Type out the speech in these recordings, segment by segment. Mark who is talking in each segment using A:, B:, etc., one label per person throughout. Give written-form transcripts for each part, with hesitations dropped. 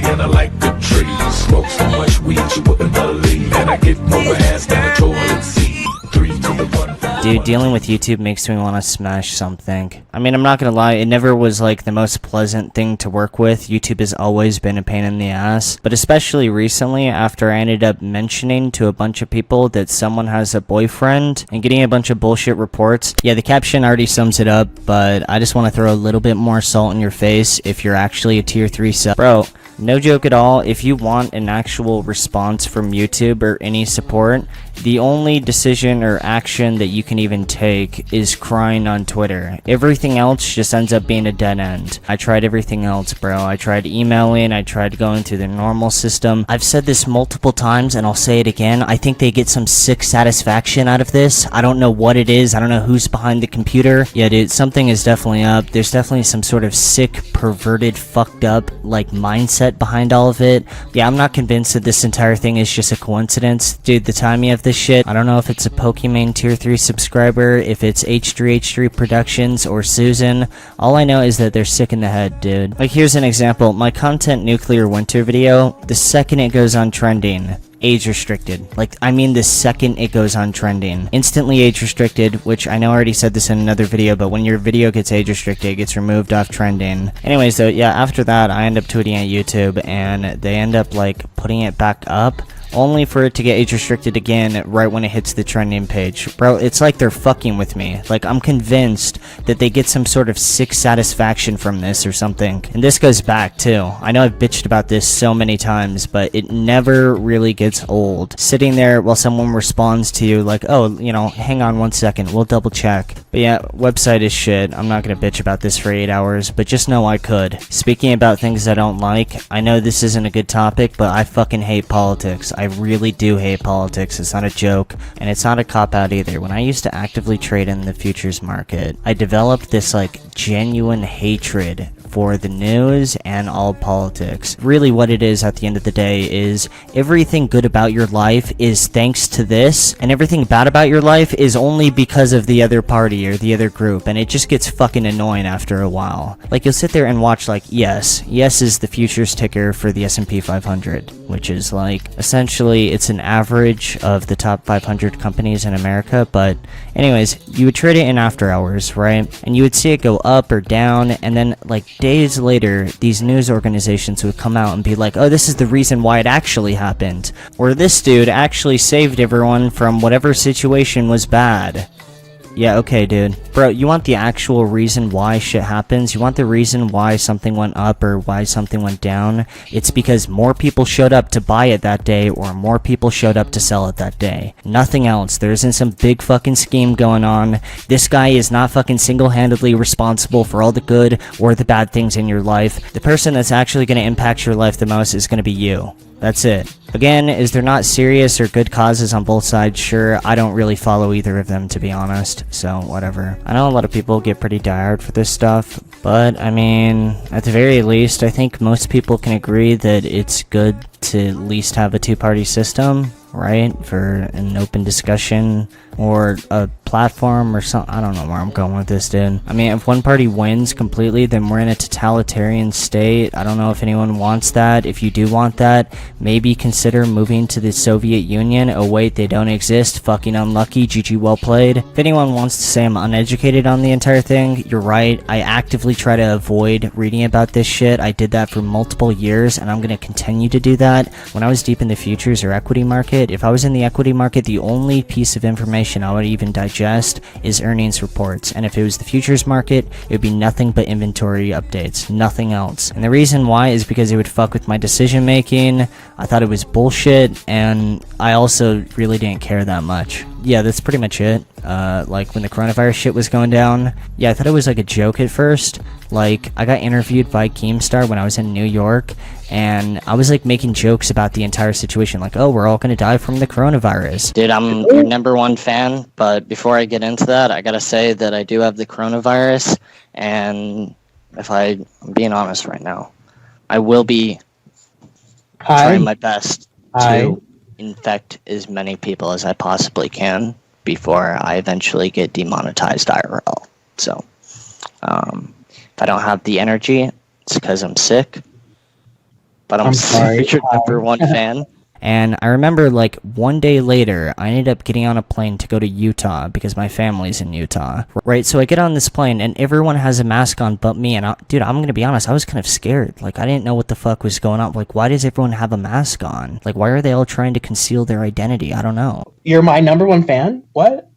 A: and I like good trees. Smoke so much weed you wouldn't believe, and I get more ass than a toilet seat. 3 to the 1.
B: Dude, dealing with YouTube makes me want to smash something. I mean, I'm not gonna lie, it never was like the most pleasant thing to work with. YouTube has always been a pain in the ass. But especially recently, after I ended up mentioning to a bunch of people that someone has a boyfriend and getting a bunch of bullshit reports. Yeah, the caption already sums it up, but I just want to throw a little bit more salt in your face if you're actually a tier 3 sub. Bro, no joke at all, if you want an actual response from YouTube or any support, the only decision or action that you can even take is crying on Twitter. Everything else just ends up being a dead end. I tried everything else, bro. I tried emailing, I tried going through the normal system. I've said this multiple times and I'll say it again. I think they get some sick satisfaction out of this. I don't know what it is. I don't know who's behind the computer. Yeah, dude, something is definitely up. There's definitely some sort of sick, perverted, fucked up, like, mindset behind all of it. Yeah, I'm not convinced that this entire thing is just a coincidence. Dude, the timing of this shit, I don't know if it's a Pokimane tier 3 subscriber, if it's H3H3 Productions or Susan. All I know is that they're sick in the head, dude. Like, here's an example. My content nuclear winter video, the second it goes on trending, age restricted. Like, I mean the second it goes on trending. Instantly age restricted, which I know I already said this in another video, but when your video gets age restricted, it gets removed off trending. Anyways though, yeah, after that, I end up tweeting at YouTube, and they end up, like, putting it back up, only for it to get age restricted again right when it hits the trending page. Bro, it's like they're fucking with me. Like, I'm convinced that they get some sort of sick satisfaction from this or something. And this goes back too. I know I've bitched about this so many times, but it never really gets old. Sitting there while someone responds to you like, oh, you know, hang on 1 second, we'll double check. But yeah, website is shit. I'm not gonna bitch about this for 8 hours, but just know I could. Speaking about things I don't like, I know this isn't a good topic, but I fucking hate politics. I really do hate politics. It's not a joke, and it's not a cop-out either. When I used to actively trade in the futures market, I developed this, like, genuine hatred for the news and all politics. Really what it is at the end of the day is everything good about your life is thanks to this, and everything bad about your life is only because of the other party or the other group, and it just gets fucking annoying after a while. Like, you'll sit there and watch, like, yes is the futures ticker for the S&P 500, which is, like, essentially it's an average of the top 500 companies in America. But anyways, you would trade it in after hours, right? And you would see it go up or down, and then, like, days later, these news organizations would come out and be like, oh, this is the reason why it actually happened. Or this dude actually saved everyone from whatever situation was bad. Yeah, okay, dude. Bro, you want the actual reason why shit happens? You want the reason why something went up or why something went down? It's because more people showed up to buy it that day, or more people showed up to sell it that day. Nothing else. There isn't some big fucking scheme going on. This guy is not fucking single-handedly responsible for all the good or the bad things in your life. The person that's actually going to impact your life the most is going to be you. That's it. Again, is there not serious or good causes on both sides? Sure, I don't really follow either of them, to be honest, so whatever. I know a lot of people get pretty diehard for this stuff, but I mean, at the very least, I think most people can agree that it's good to at least have a two-party system, right? For an open discussion or a platform or something. I don't know where I'm going with this, dude. I mean, if one party wins completely, then we're in a totalitarian state. I don't know if anyone wants that. If you do want that, maybe consider moving to the Soviet Union. Oh wait, they don't exist. Fucking unlucky. GG, well played. If anyone wants to say I'm uneducated on the entire thing, you're right. I actively try to avoid reading about this shit. I did that for multiple years, and I'm gonna continue to do that. When I was deep in the futures or equity market, if I was in the equity market, the only piece of information I would even digest is earnings reports, and if it was the futures market, it would be nothing but inventory updates, nothing else. And the reason why is because it would fuck with my decision making. I thought it was bullshit, and I also really didn't care that much. Yeah, that's pretty much it. Like, when the coronavirus shit was going down, yeah, I thought it was like a joke at first. Like, I got interviewed by Keemstar when I was in New York, and I was like making jokes about the entire situation, like, oh, we're all gonna die from the coronavirus. Dude, I'm your #1 fan, but before I get into that, I gotta say that I do have the coronavirus, and if I'm being honest right now, I will be trying my best to infect as many people as I possibly can before I eventually get demonetized IRL. So, if I don't have the energy, it's because I'm sick.
C: but I'm
D: I'm sorry.
C: your number one fan.
B: And I remember, like, one day later, I ended up getting on a plane to go to Utah because my family's in Utah, right? So I get on this plane, and everyone has a mask on but me, and dude, I'm gonna be honest, I was kind of scared. Like, I didn't know what the fuck was going on. Like, why does everyone have a mask on? Like, why are they all trying to conceal their identity? I don't know.
D: You're my number one fan? What?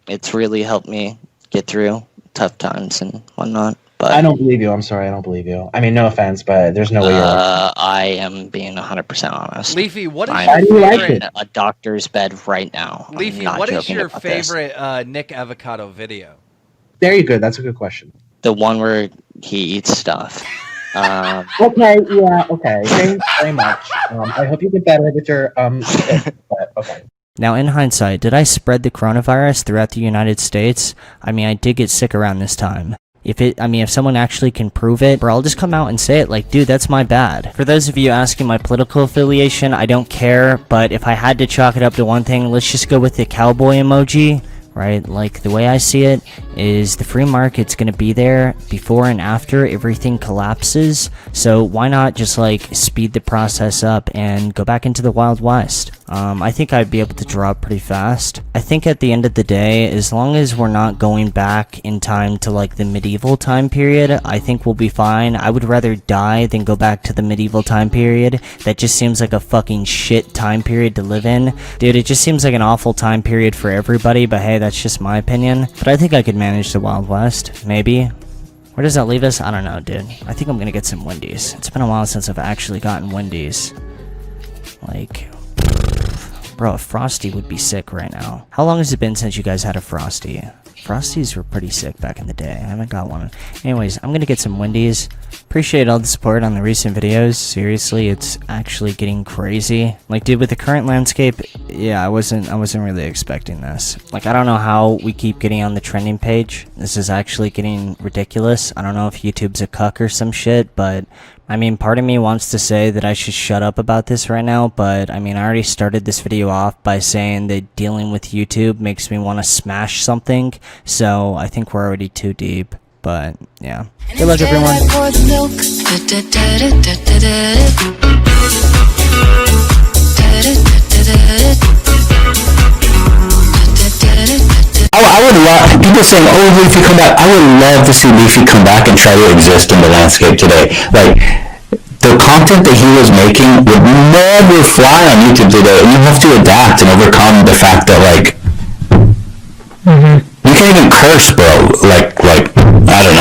C: It's really helped me get through tough times and whatnot. But
D: I don't believe you. I'm sorry, I don't believe you. I mean, no offense, but there's no way you're.
C: I am being 100% honest.
E: Leafy, what is
C: I'm
E: your
D: Why do you like
E: favorite?
D: it?
C: in a doctor's bed right now. I'm
E: Leafy,
C: not
E: what is
C: joking
E: your
C: about this.
E: favorite Nick Avocado video?
D: There you go. That's a good question.
C: The one where he eats stuff.
D: Okay, yeah, okay. Thanks very much. I hope you get better with your but okay.
B: Now, in hindsight, did I spread the coronavirus throughout the United States? I mean, I did get sick around this time. If someone actually can prove it, bro, I'll just come out and say it, like, dude, that's my bad. For those of you asking my political affiliation, I don't care, but if I had to chalk it up to one thing, let's just go with the cowboy emoji, right? Like, the way I see it is the free market's gonna be there before and after everything collapses, so why not just, like, speed the process up and go back into the Wild West? I think I'd be able to draw pretty fast. I think at the end of the day, as long as we're not going back in time to, like, the medieval time period, I think we'll be fine. I would rather die than go back to the medieval time period. That just seems like a fucking shit time period to live in. Dude, it just seems like an awful time period for everybody, but hey, that's just my opinion. But I think I could manage the Wild West, maybe. Where does that leave us? I don't know, dude. I think I'm gonna get some Wendy's. It's been a while since I've actually gotten Wendy's. Like, bro, a Frosty would be sick right now. How long has it been since you guys had a Frosty? Frosties were pretty sick back in the day. I haven't got one. Anyways, I'm gonna get some Wendy's. Appreciate all the support on the recent videos. Seriously, it's actually getting crazy. Like, dude, with the current landscape, yeah, I wasn't really expecting this. Like, I don't know how we keep getting on the trending page. This is actually getting ridiculous. I don't know if YouTube's a cuck or some shit, but I mean, part of me wants to say that I should shut up about this right now, but I mean, I already started this video off by saying that dealing with YouTube makes me want to smash something, so I think we're already too deep, but yeah. Good luck, everyone.
F: I would love, people saying, oh, Leafy, come back. I would love to see Leafy come back and try to exist in the landscape today. Like, the content that he was making would never fly on YouTube today. You have to adapt and overcome the fact that, like, you can't even curse, bro. Like, I don't know.